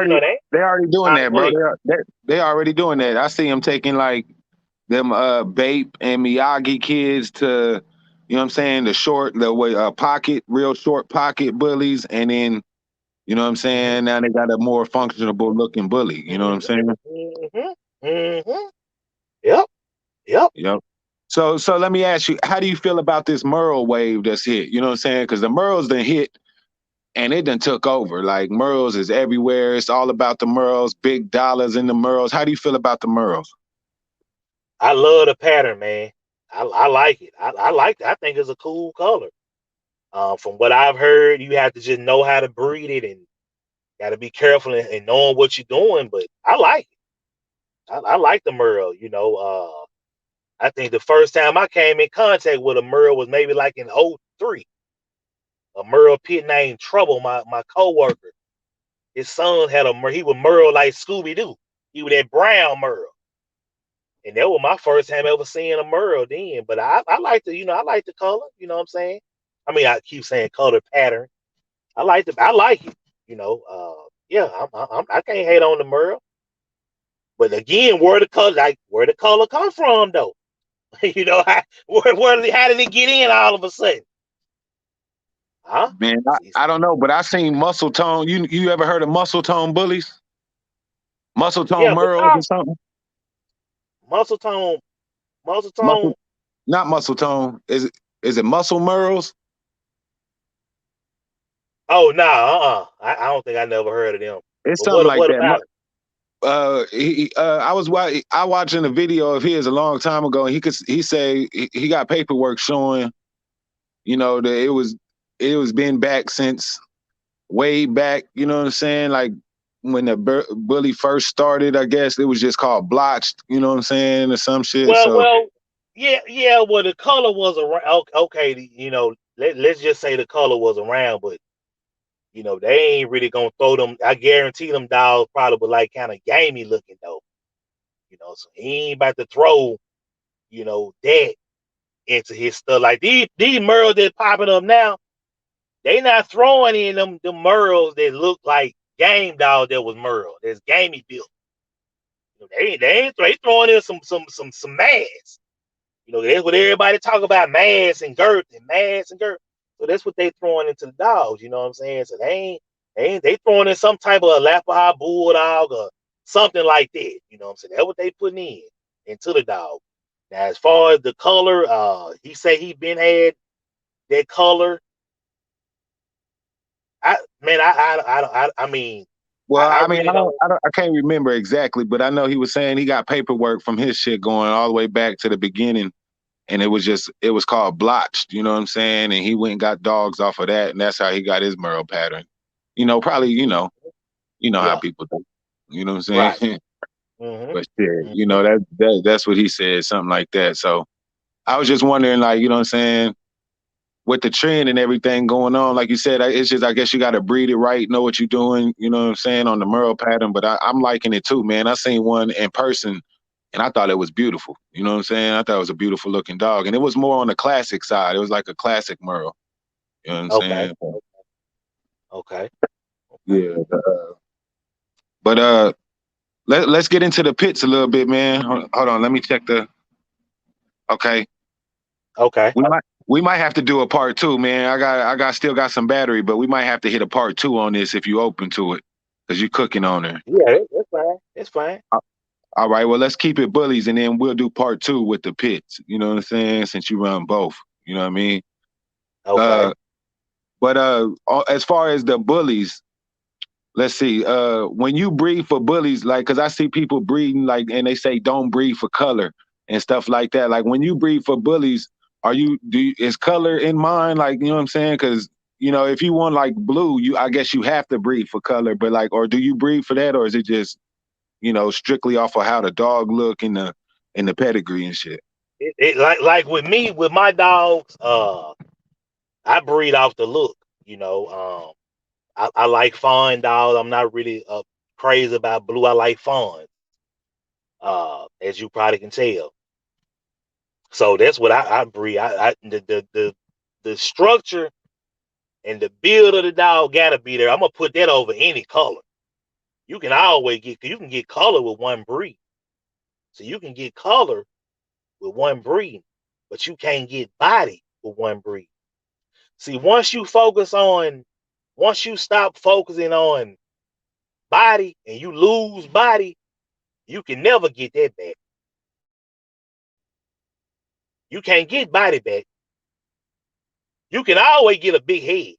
They already doing
Tommy
that, bro.
Bully.
They already doing that. I see them taking like them Bape and Miyagi kids to, you know what I'm saying, the way pocket, real short pocket bullies, and then you know what I'm saying. Now they got a more functional looking bully. You know what I'm saying?
Mm-hmm. Mm-hmm. Yep. Yep.
Yep. So let me ask you, how do you feel about this Merle wave that's hit? You know what I'm saying? Because the Merles done hit and it done took over. Like Merles is everywhere. It's all about the Merles, big dollars in the Merles. How do you feel about the Merles?
I love the pattern, man. I like it. I like it. I think it's a cool color. From what I've heard, you have to just know how to breed it and got to be careful and knowing what you're doing. But I like it. I like the Merle. I think the first time I came in contact with a Merle was maybe like in '03. A Merle pit named Trouble, my coworker. His son had he was Merle like Scooby Doo. He was that brown Merle. And that was my first time ever seeing a Merle then. But I like I like the color, you know what I'm saying? I mean, I keep saying color pattern. I like it, yeah, I can't hate on the Merle. But again, where the color come from though? How did it get in all of a sudden? Huh?
Man, I don't know, but I seen muscle tone. You ever heard of muscle tone bullies? Muscle tone
Yeah, but
Merles or something?
muscle tone, muscle
Muscle,
tone.
not muscle tone. Is it muscle Merles?
Oh no, I don't think I never heard of them.
It's
But
something like
what
that.
about it?
I watching a video of his a long time ago, and he say he got paperwork showing, that it was it was been back since way back, you know what I'm saying? Like when the bully first started, I guess it was just called blotched, you know what I'm saying, or some shit. So
Yeah. Well, the color was around. Okay, let's just say the color was around, but they ain't really gonna throw them. I guarantee them dogs probably were like kind of gamey looking though. So he ain't about to throw, that into his stuff. Like these Merles that popping up now, they not throwing in them Merles that look like game dogs that was Merle. That's gamey built. They throwing in some mass. That's what everybody talk about, mass and girth and mass and girth. So that's what they throwing into the dogs, you know what I'm saying? So they throwing in some type of Lapahai bulldog or something like that. You know what I'm saying? That's what they putting in into the dog. Now, as far as the color, he say he been had that color. I mean,
well,
I
I mean,
really don't.
I can't remember exactly, but I know he was saying he got paperwork from his shit going all the way back to the beginning, and it was called blotched, you know what I'm saying? And he went and got dogs off of that, and that's how he got his Merle pattern. Probably, how
Yeah,
people do. You know what I'm
right.
saying?
Mm-hmm.
But shit,
Mm-hmm.
that's what he said, something like that. So I was just wondering, like, you know what I'm saying, with the trend and everything going on, like you said, it's just, I guess you got to breed it right, know what you're doing, you know what I'm saying, on the Merle pattern. But I'm liking it too, man. I seen one in person and I thought it was beautiful. You know what I'm saying? I thought it was a beautiful looking dog. And it was more on the classic side. It was like a classic Merle. You know what I'm
Okay.
saying?
Okay. Okay.
Yeah. But let's get into the pits a little bit, man. Hold on, let me check the. Okay,
Okay.
we might have to do a part two, man. I still got some battery, but we might have to hit a part two on this if you open to it, because you cooking on there.
Yeah, that's fine. It's fine.
All right, well let's keep it bullies, and then we'll do part two with the pits. You know what I'm saying? Since you run both, you know what I mean.
Okay.
Uh, but as far as the bullies, let's see. When you breed for bullies, like, cause I see people breeding, like, and they say don't breed for color and stuff like that. Like, when you breed for bullies, is color in mind? Like, you know what I'm saying? Cause if you want like blue, I guess you have to breed for color. But like, or do you breed for that, or is it just strictly off of how the dog look in the pedigree and shit?
It like with me with my dogs, I breed off the look. I like fawn dogs. I'm not really crazy about blue. I like fawns, as you probably can tell. So that's what I breed. The structure and the build of the dog gotta be there. I'm gonna put that over any color. You can get color with one breed. So you can get color with one breed, but you can't get body with one breed. See, once you stop focusing on body and you lose body, you can never get that back. You can't get body back. You can always get a big head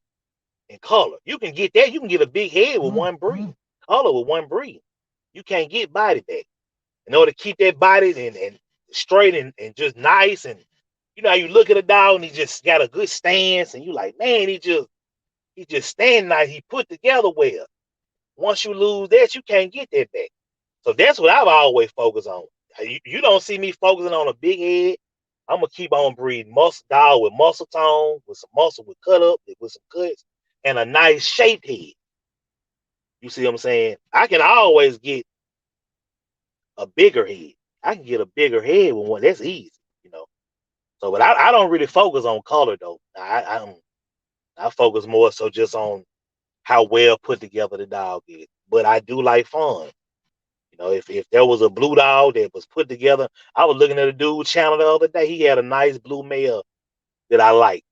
and color. You can get that. You can get a big head with one breed, color with one breed. You can't get body back. In order to keep that body and straight and just nice, and how you look at a dog and he just got a good stance, and you like, man, he just standing nice. He put together well. Once you lose that, you can't get that back. So that's what I've always focused on. You don't see me focusing on a big head. I'm gonna keep on breeding muscle dog with muscle tone, with some muscle with cut up, with some cuts, and a nice shaped head. You see what I'm saying? I can always get a bigger head. I can get a bigger head with one. That's easy, you know. So, but I don't really focus on color though. I focus more so just on how well put together the dog is. But I do like fun. If there was a blue dog that was put together, I was looking at a dude channel the other day. He had a nice blue male that I liked.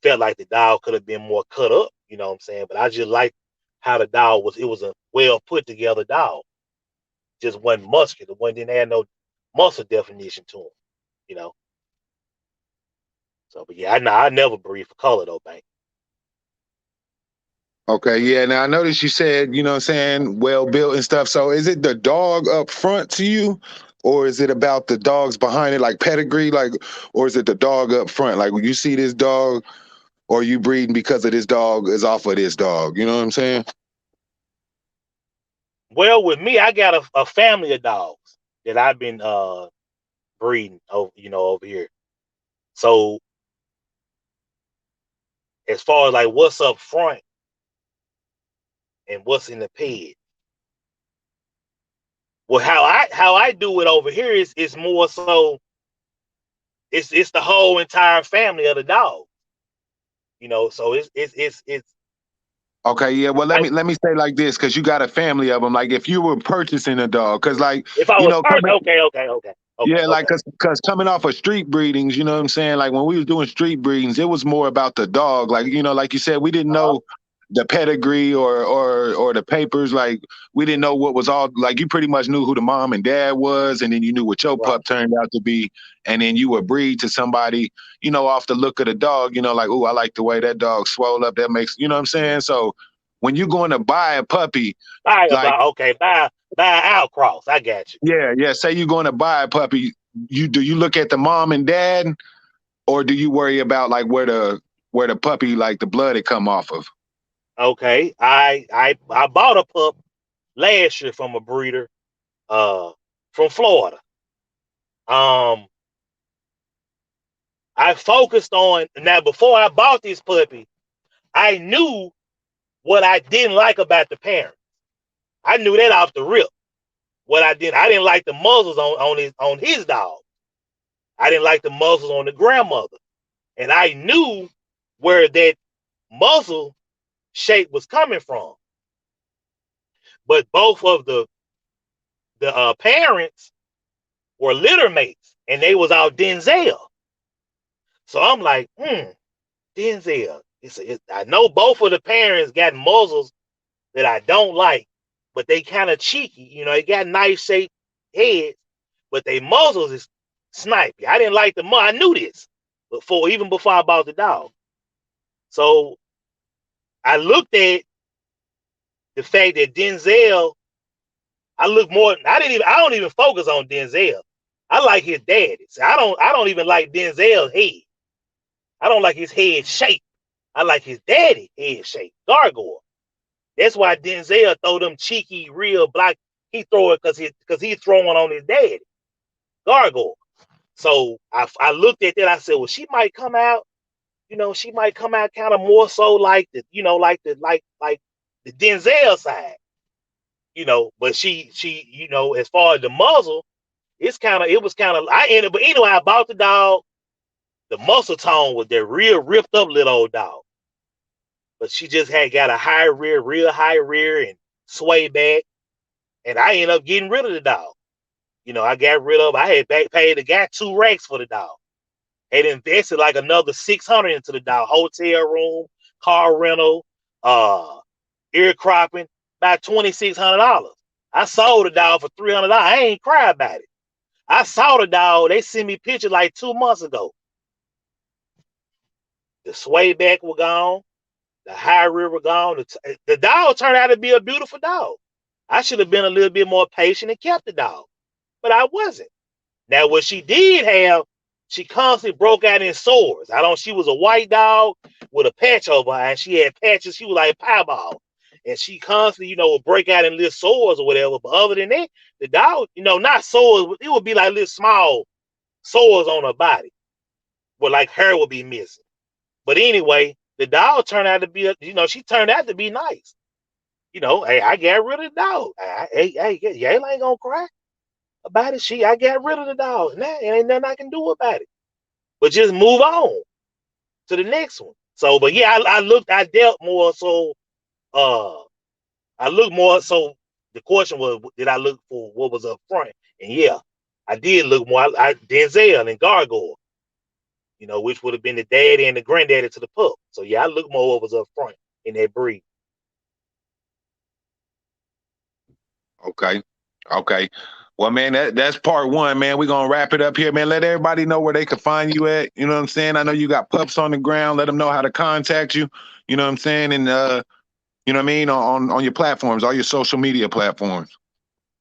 Felt like the dog could have been more cut up, you know what I'm saying? But I just liked how the dog was. It was a well put together dog. Just wasn't muscular. One didn't have no muscle definition to him, you know. So, but yeah, I never breed for color though, Bank.
Okay, yeah. Now I noticed you said, you know what I'm saying, well built and stuff. So is it the dog up front to you? Or is it about the dogs behind it, like pedigree? Like, or is it the dog up front? Like when you see this dog, or you breeding because of this dog is off of this dog? You know what I'm saying?
Well, with me, I got a family of dogs that I've been breeding over here. So as far as like what's up front and what's in the ped, well, how I do it over here is more so it's the whole entire family of the dog. So it's
Okay, yeah. Well, let
like
me say like this, because you got a family of them. Like if you were purchasing a dog, because like
if I
you
was
know,
hurt,
coming,
okay.
yeah, like cause coming off of street breedings, you know what I'm saying? Like when we was doing street breedings, it was more about the dog. Like, you know, like you said, we didn't
Uh-huh.
know the pedigree or the papers. Like we didn't know what was all, like you pretty much knew who the mom and dad was, and then you knew what your
Right.
pup turned out to be, and then you would breed to somebody, you know, off the look of the dog, you know, like, oh, I like the way that dog swole up. That makes, you know what I'm saying? So when you're going to buy a puppy, like
Buy an outcross. I got you.
yeah, say you're going to buy a puppy, you look at the mom and dad, or do you worry about like where the puppy, like the blood it come off of?
Okay. I bought a pup last year from a breeder from Florida. I focused on now before I bought this puppy, I knew what I didn't like about the parents. I knew that off the rip. I didn't like the muzzles on his dog. I didn't like the muzzles on the grandmother. And I knew where that muzzle shape was coming from. But both of the parents were litter mates, and they was out Denzel. So I'm like, Denzel. I know both of the parents got muzzles that I don't like, but they kind of cheeky. You know, they got nice shaped heads, but they muzzles is snipey. I didn't like the muzzle. I knew this even before I bought the dog. So I looked at the fact that Denzel, I don't even focus on Denzel. I like his daddy. So I don't even like Denzel's head. I don't like his head shape. I like his daddy head shape. Gargoyle. That's why Denzel throw them cheeky, real black. He throw it because he's throwing on his daddy. Gargoyle. So I looked at that. I said, well, she might come out. She might come out kind of more so like like the Denzel side. But she as far as the muzzle, it was kind of I ended, but anyway, I bought the dog. The muscle tone was that real ripped up little old dog. But she just had got a high rear, real high rear and sway back. And I ended up getting rid of the dog. I had paid the guy 2 racks for the dog. Had invested like another 600 into the dog. Hotel room, car rental, ear cropping, about $2,600. I sold the dog for $300. I ain't cry about it. I saw the dog. They sent me pictures like 2 months ago. The sway back was gone. The high rear was gone. The dog turned out to be a beautiful dog. I should have been a little bit more patient and kept the dog, but I wasn't. Now, what she did have, she constantly broke out in sores. She was a white dog with a patch over her, and she had patches. She was like a pieball. And she constantly, would break out in little sores or whatever. But other than that, the dog, not sores, it would be like little small sores on her body where like hair would be missing. But anyway, the dog turned out to be, she turned out to be nice. Hey, I got rid of the dog. Hey, Yayla ain't gonna cry about it. I got rid of the dog. Nah, ain't nothing I can do about it. But just move on to the next one. So, but yeah, I dealt more so, I looked more so, the question was, did I look for what was up front? And yeah, I did look more, Denzel and Gargoyle, which would have been the daddy and the granddaddy to the pup. So yeah, I looked more what was up front in that breed.
Okay. Well, man, that's part one, man. We're gonna wrap it up here, man. Let everybody know where they can find you at. You know what I'm saying? I know you got pups on the ground. Let them know how to contact you. You know what I'm saying? And you know what I mean, on your platforms, all your social media platforms.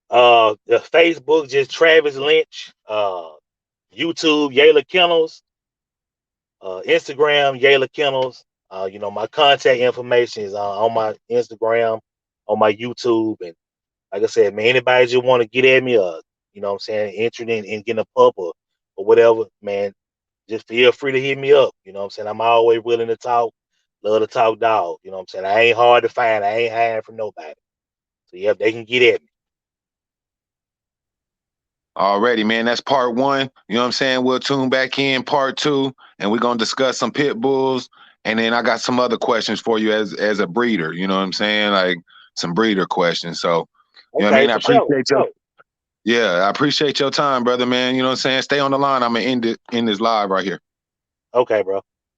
The Facebook, just Travis Lynch. YouTube, Yayla Kennels. Instagram, Yayla Kennels. You know, my contact information is on my Instagram, on my YouTube, and like I said, man, anybody just want to get at me, you know what I'm saying, interested in getting a pup or whatever, man, just feel free to hit me up. You know what I'm saying? I'm always willing to talk, love to talk dog. You know what I'm saying? I ain't hard to find. I ain't hiding from nobody. So yeah, they can get at me.
Already, man. That's part one. You know what I'm saying? We'll tune back in part two, and we're gonna discuss some pit bulls. And then I got some other questions for you as a breeder. You know what I'm saying? Like some breeder questions. So, you know what I
Okay,
mean? I
for sure.
appreciate your I appreciate your time, brother, man. You know what I'm saying? Stay on the line. I'm gonna end this live right here.
Okay, bro.